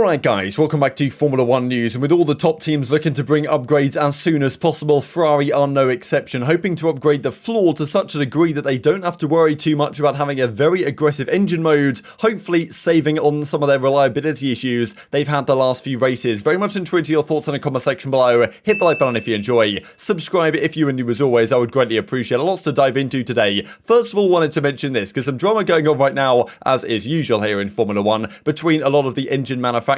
Alright guys, welcome back to Formula 1 news, and with all the top teams looking to bring upgrades as soon as possible, Ferrari are no exception, hoping to upgrade the floor to such a degree that they don't have to worry too much about having a very aggressive engine mode, hopefully saving on some of their reliability issues they've had the last few races. Very much intrigued to your thoughts in the comment section below. Hit the like button if you enjoy, subscribe if you are new as always, I would greatly appreciate it. Lots to dive into today. First of all, wanted to mention this, because some drama going on right now, as is usual here in Formula 1, between a lot of the engine manufacturers.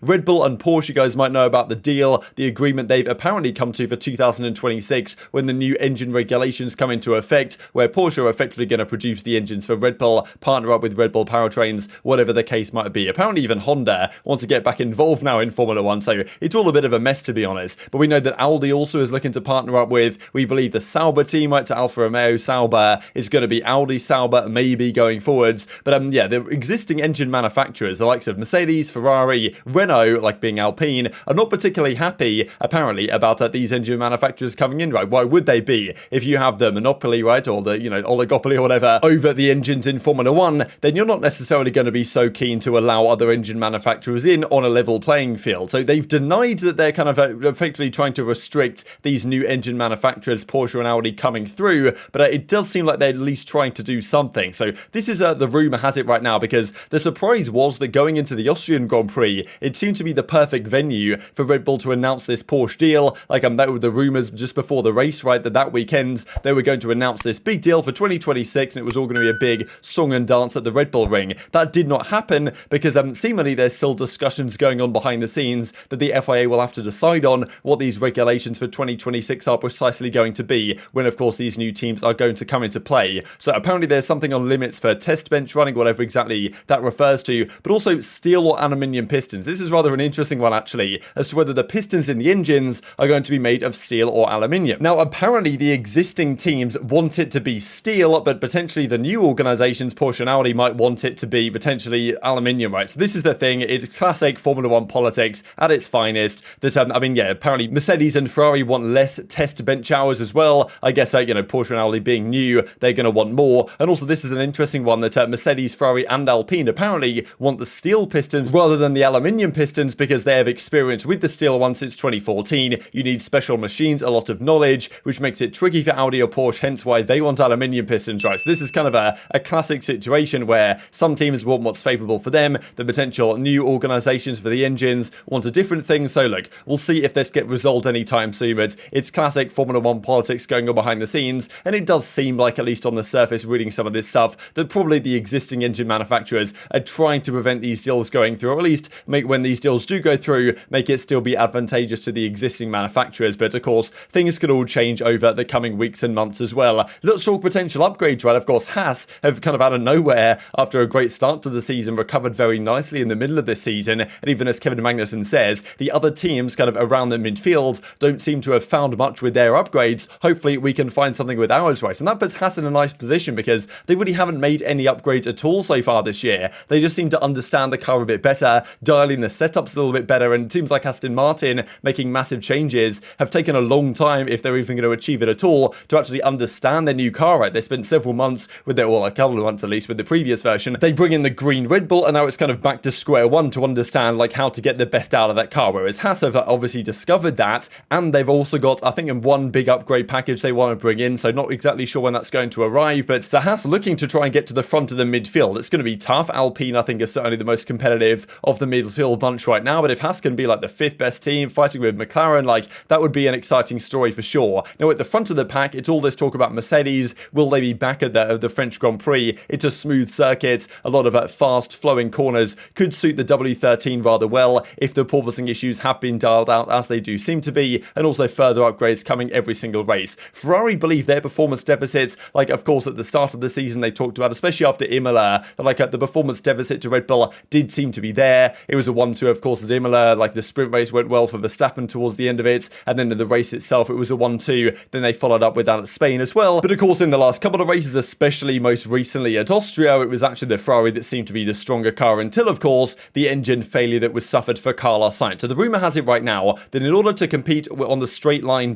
Red Bull and Porsche, you guys might know about the deal, the agreement they've apparently come to for 2026 when the new engine regulations come into effect, where Porsche are effectively going to produce the engines for Red Bull, partner up with Red Bull powertrains, whatever the case might be. Apparently even Honda want to get back involved now in Formula 1, so it's all a bit of a mess to be honest. But we know that Audi also is looking to partner up with, we believe, the Sauber team, right, to Alfa Romeo Sauber is going to be Audi Sauber maybe going forwards. But yeah, the existing engine manufacturers, the likes of Mercedes, Ferrari, Renault, like being Alpine, are not particularly happy, apparently, about these engine manufacturers coming in, right? Why would they be? If you have the monopoly, right, or the, oligopoly or whatever, over the engines in Formula 1, then you're not necessarily going to be so keen to allow other engine manufacturers in on a level playing field. So they've denied that they're kind of effectively trying to restrict these new engine manufacturers, Porsche and Audi, coming through, but it does seem like they're at least trying to do something. So this is the rumour has it right now, because the surprise was that going into the Austrian Grand Prix, it seemed to be the perfect venue for Red Bull to announce this Porsche deal. Like that were the rumours just before the race, right, that weekend they were going to announce this big deal for 2026, and it was all going to be a big song and dance at the Red Bull ring. That did not happen because seemingly there's still discussions going on behind the scenes that the FIA will have to decide on what these regulations for 2026 are precisely going to be, when of course these new teams are going to come into play. So apparently there's something on limits for test bench running, whatever exactly that refers to, but also steel or aluminium pistons. This is rather an interesting one actually, as to whether the pistons in the engines are going to be made of steel or aluminium. Now apparently the existing teams want it to be steel, but potentially the new organisations, Porsche and Audi, might want it to be potentially aluminium, right? So this is the thing, it's classic Formula 1 politics at its finest, that apparently Mercedes and Ferrari want less test bench hours as well. I guess Porsche and Audi being new, they're going to want more. And also this is an interesting one, that Mercedes, Ferrari and Alpine apparently want the steel pistons rather than the aluminium pistons, because they have experience with the steel one since 2014. You need special machines, a lot of knowledge, which makes it tricky for Audi or Porsche, hence why they want aluminium pistons, right? So this is kind of a classic situation where some teams want what's favourable for them, the potential new organisations for the engines want a different thing. So look, we'll see if this gets resolved anytime soon, but it's classic Formula 1 politics going on behind the scenes, and it does seem like, at least on the surface reading some of this stuff, that probably the existing engine manufacturers are trying to prevent these deals going through, or at least make, when these deals do go through, make it still be advantageous to the existing manufacturers. But of course things could all change over the coming weeks and months as well. Let's talk potential upgrades, right? Of course Haas have kind of out of nowhere, after a great start to the season, recovered very nicely in the middle of this season, and even as Kevin Magnussen says, the other teams kind of around the midfield don't seem to have found much with their upgrades. Hopefully we can find something with ours, right? And that puts Haas in a nice position, because they really haven't made any upgrades at all so far this year. They just seem to understand the car a bit better, dialing the setups a little bit better, and it seems like Aston Martin making massive changes have taken a long time, if they're even going to achieve it at all, to actually understand their new car, right? They spent several months with their, well, a couple of months at least with the previous version. They bring in the green Red Bull, and now it's kind of back to square one to understand like how to get the best out of that car, whereas Haas have obviously discovered that, and they've also got, I think, in one big upgrade package they want to bring in, so not exactly sure when that's going to arrive, but so Haas looking to try and get to the front of the midfield. It's going to be tough. Alpine, I think, is certainly the most competitive of the midfield bunch right now, but if Haas can be like the 5th best team fighting with McLaren, like that would be an exciting story for sure. Now at the front of the pack, it's all this talk about Mercedes. Will they be back at the French Grand Prix? It's a smooth circuit, a lot of fast flowing corners, could suit the W13 rather well if the porpoising issues have been dialed out, as they do seem to be, and also further upgrades coming every single race. Ferrari believe their performance deficits, like of course at the start of the season they talked about, especially after Imola, that like the performance deficit to Red Bull did seem to be there. It was a 1-2 of course at Imola, like the sprint race went well for Verstappen towards the end of it, and then in the race itself it was a 1-2, then they followed up with that at Spain as well. But of course in the last couple of races, especially most recently at Austria, it was actually the Ferrari that seemed to be the stronger car, until of course the engine failure that was suffered for Carlos Sainz. So the rumour has it right now that in order to compete on the straight line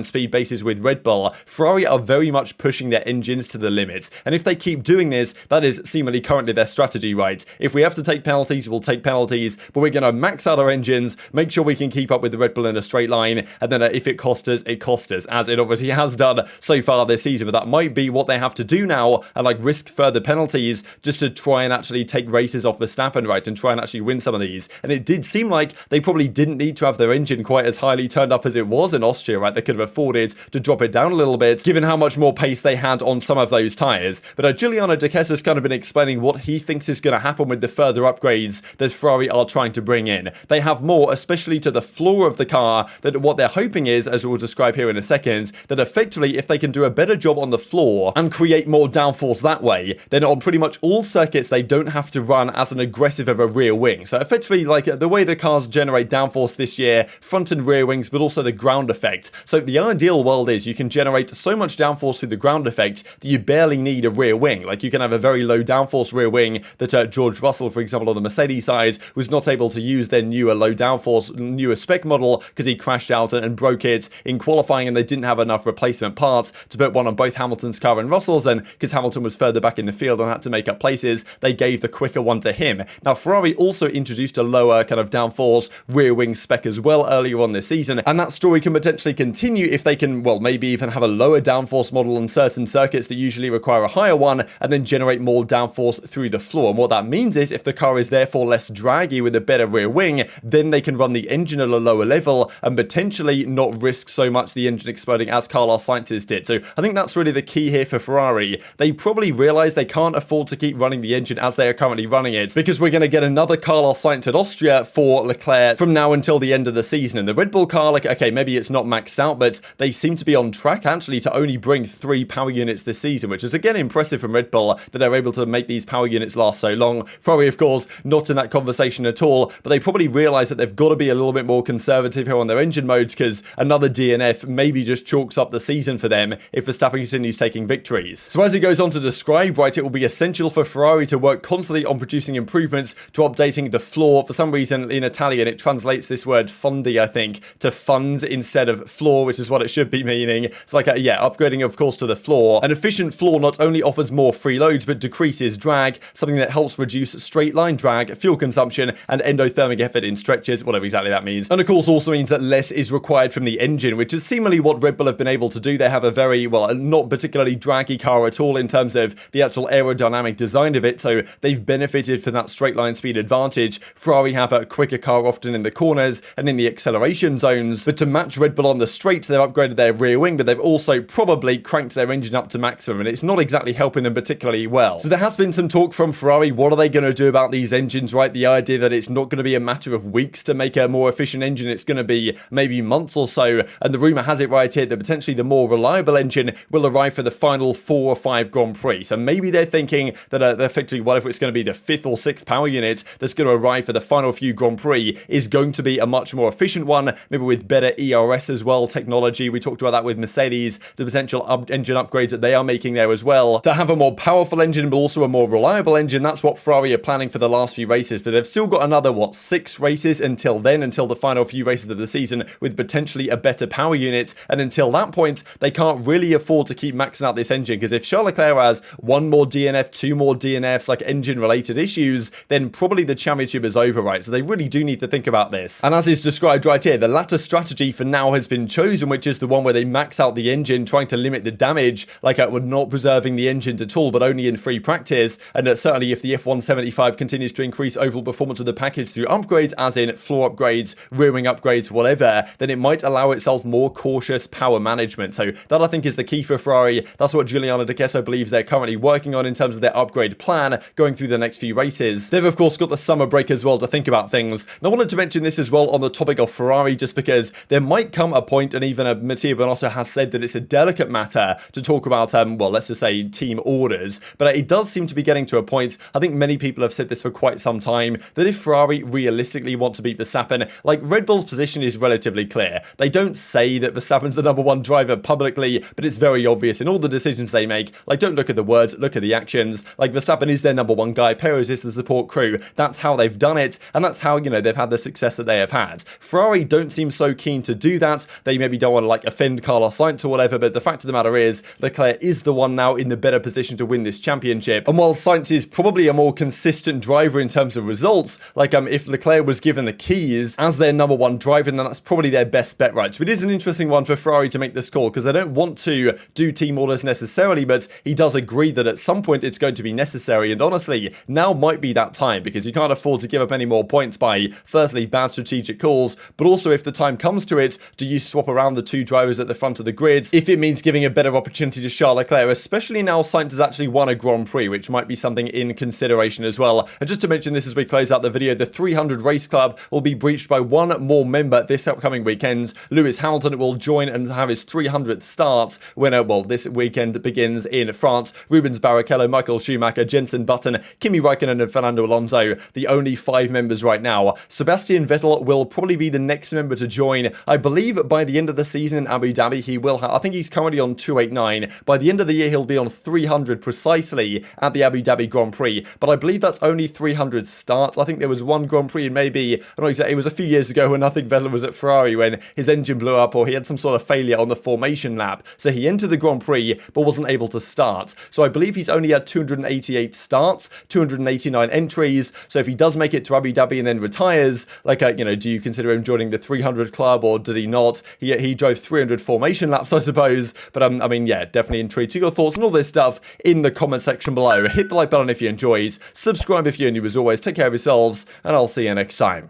speed basis with Red Bull, Ferrari are very much pushing their engines to the limits, and if they keep doing this, that is seemingly currently their strategy, right? If we have to take penalties, we'll take penalties, but we're going to max out our engines, make sure we can keep up with the Red Bull in a straight line, and then if it costs us, it costs us, as it obviously has done so far this season. But that might be what they have to do now, and like risk further penalties just to try and actually take races off Verstappen, right, and try and actually win some of these. And it did seem like they probably didn't need to have their engine quite as highly turned up as it was in Austria, right? They could have afforded to drop it down a little bit, given how much more pace they had on some of those tyres. But Giuliano De Chess has kind of been explaining what he thinks is going to happen with the further upgrades that Ferrari are trying to bring in. They have more, especially to the floor of the car, that what they're hoping is, as we'll describe here in a second, that effectively if they can do a better job on the floor and create more downforce that way, then on pretty much all circuits they don't have to run as an aggressive of a rear wing. So effectively, like the way the cars generate downforce this year, front and rear wings, but also the ground effect. So the ideal world is you can generate so much downforce through the ground effect that you barely need a rear wing. Like you can have a very low downforce rear wing that George Russell, for example, on the Mercedes side, was not able to use their newer low downforce, newer spec model because he crashed out and broke it in qualifying, and they didn't have enough replacement parts to put one on both Hamilton's car and Russell's, and because Hamilton was further back in the field and had to make up places, they gave the quicker one to him. Now, Ferrari also introduced a lower kind of downforce rear wing spec as well earlier on this season, and that story can potentially continue if they can, well, maybe even have a lower downforce model on certain circuits that usually require a higher one, and then generate more downforce through the floor. And what that means is if the car is therefore less draggy with a better rear wing, then they can run the engine at a lower level and potentially not risk so much the engine exploding as Carlos Sainz's did. So I think that's really the key here for Ferrari. They probably realize they can't afford to keep running the engine as they are currently running it, because we're going to get another Carlos Sainz at Austria for Leclerc from now until the end of the season. And the Red Bull car, like, okay, maybe it's not maxed out, but they seem to be on track actually to only bring 3 power units this season, which is again impressive from Red Bull that they're able to make these power units last so long. Ferrari, of course, not in that conversation at all, but they probably realize that they've got to be a little bit more conservative here on their engine modes, because another DNF maybe just chalks up the season for them if Verstappen continues taking victories. So as he goes on to describe, right, it will be essential for Ferrari to work constantly on producing improvements to updating the floor. For some reason in Italian it translates this word fondi, I think, to fund instead of floor, which is what it should be meaning. It's like yeah, upgrading of course to the floor. An efficient floor not only offers more free loads but decreases drag, something that helps reduce straight line drag, fuel consumption, and endothermic effort in stretches, whatever exactly that means. And of course also means that less is required from the engine, which is seemingly what Red Bull have been able to do. They have a very, well, not particularly draggy car at all in terms of the actual aerodynamic design of it, so they've benefited from that straight line speed advantage. Ferrari have a quicker car often in the corners and in the acceleration zones, but to match Red Bull on the straight, they've upgraded their rear wing, but they've also probably cranked their engine up to maximum, and it's not exactly helping them particularly well. So there has been some talk from Ferrari. What are they going to do about these engines, right? The idea that it's not going to be a matter of weeks to make a more efficient engine, it's going to be maybe months or so, and the rumour has it right here that potentially the more reliable engine will arrive for the final 4 or 5 Grand Prix. So maybe they're thinking that effectively, whatever it's going to be, the 5th or 6th power unit that's going to arrive for the final few Grand Prix is going to be a much more efficient one, maybe with better ERS as well, technology. We talked about that with Mercedes, the potential engine upgrades that they are making there as well, to have a more powerful engine but also a more reliable engine. That's what Ferrari are planning for the last few races, but they've still got another, 6 races until then, until the final few races of the season, with potentially a better power unit. And until that point, they can't really afford to keep maxing out this engine, because if Charles Leclerc has 1 more DNF, 2 more DNFs, like engine related issues, then probably the championship is over, right? So they really do need to think about this. And as is described right here, the latter strategy for now has been chosen, which is the one where they max out the engine, trying to limit the damage, like we're not preserving the engines at all, but only in free practice. And certainly if the F175 continues to increase overall performance of the package through upgrades, as in floor upgrades, rear wing upgrades, whatever, then it might allow itself more cautious power management. So that, I think, is the key for Ferrari. That's what Giuliano De Chess believes they're currently working on in terms of their upgrade plan going through the next few races. They've of course got the summer break as well to think about things. And I wanted to mention this as well on the topic of Ferrari, just because there might come a point, and even Mattia Binotto has said that it's a delicate matter to talk about, well, let's just say team orders, but it does seem to be getting to a point, I think many people have said this for quite some time, that if Ferrari realistically want to beat Verstappen, like Red Bull's position is relatively clear. They don't say that Verstappen's the #1 driver publicly, but it's very obvious in all the decisions they make. Like, don't look at the words, look at the actions. Like, Verstappen is their #1 guy, Perez is the support crew. That's how they've done it, and that's how, you know, they've had the success that they have had. Ferrari don't seem so keen to do that. They maybe don't want to, like, offend Carlos Sainz or whatever, but the fact of the matter is, Leclerc is the one now in the better position to win this championship. And while Sainz is probably a more consistent driver in terms terms of results, like if Leclerc was given the keys as their number one driver, then that's probably their best bet, right? So it is an interesting one for Ferrari to make this call, because they don't want to do team orders necessarily, but he does agree that at some point it's going to be necessary, and honestly, now might be that time, because you can't afford to give up any more points by, firstly, bad strategic calls, but also if the time comes to it, do you swap around the two drivers at the front of the grid if it means giving a better opportunity to Charles Leclerc, especially now Sainz has actually won a Grand Prix, which might be something in consideration as well. And just to mention this as we close out the video, the 300 race club will be breached by one more member this upcoming weekend. Lewis Hamilton will join and have his 300th start when, this weekend begins in France. Rubens Barrichello, Michael Schumacher, Jenson Button, Kimi Raikkonen and Fernando Alonso, the only 5 members right now. Sebastian Vettel will probably be the next member to join. I believe by the end of the season in Abu Dhabi, he will have, I think he's currently on 289. By the end of the year, he'll be on 300 precisely at the Abu Dhabi Grand Prix. But I believe that's only 300 starts. I think there was one Grand Prix and maybe, I don't know exactly, it was a few years ago when I think Vettel was at Ferrari when his engine blew up or he had some sort of failure on the formation lap. So he entered the Grand Prix but wasn't able to start. So I believe he's only had 288 starts, 289 entries. So if he does make it to Abu Dhabi and then retires, like, do you consider him joining the 300 club or did he not? He drove 300 formation laps, I suppose. But I mean, yeah, definitely intrigued to your thoughts and all this stuff in the comment section below. Hit the like button if you enjoyed. Subscribe if you're new as always. Take care of yourselves and I'll see you next time.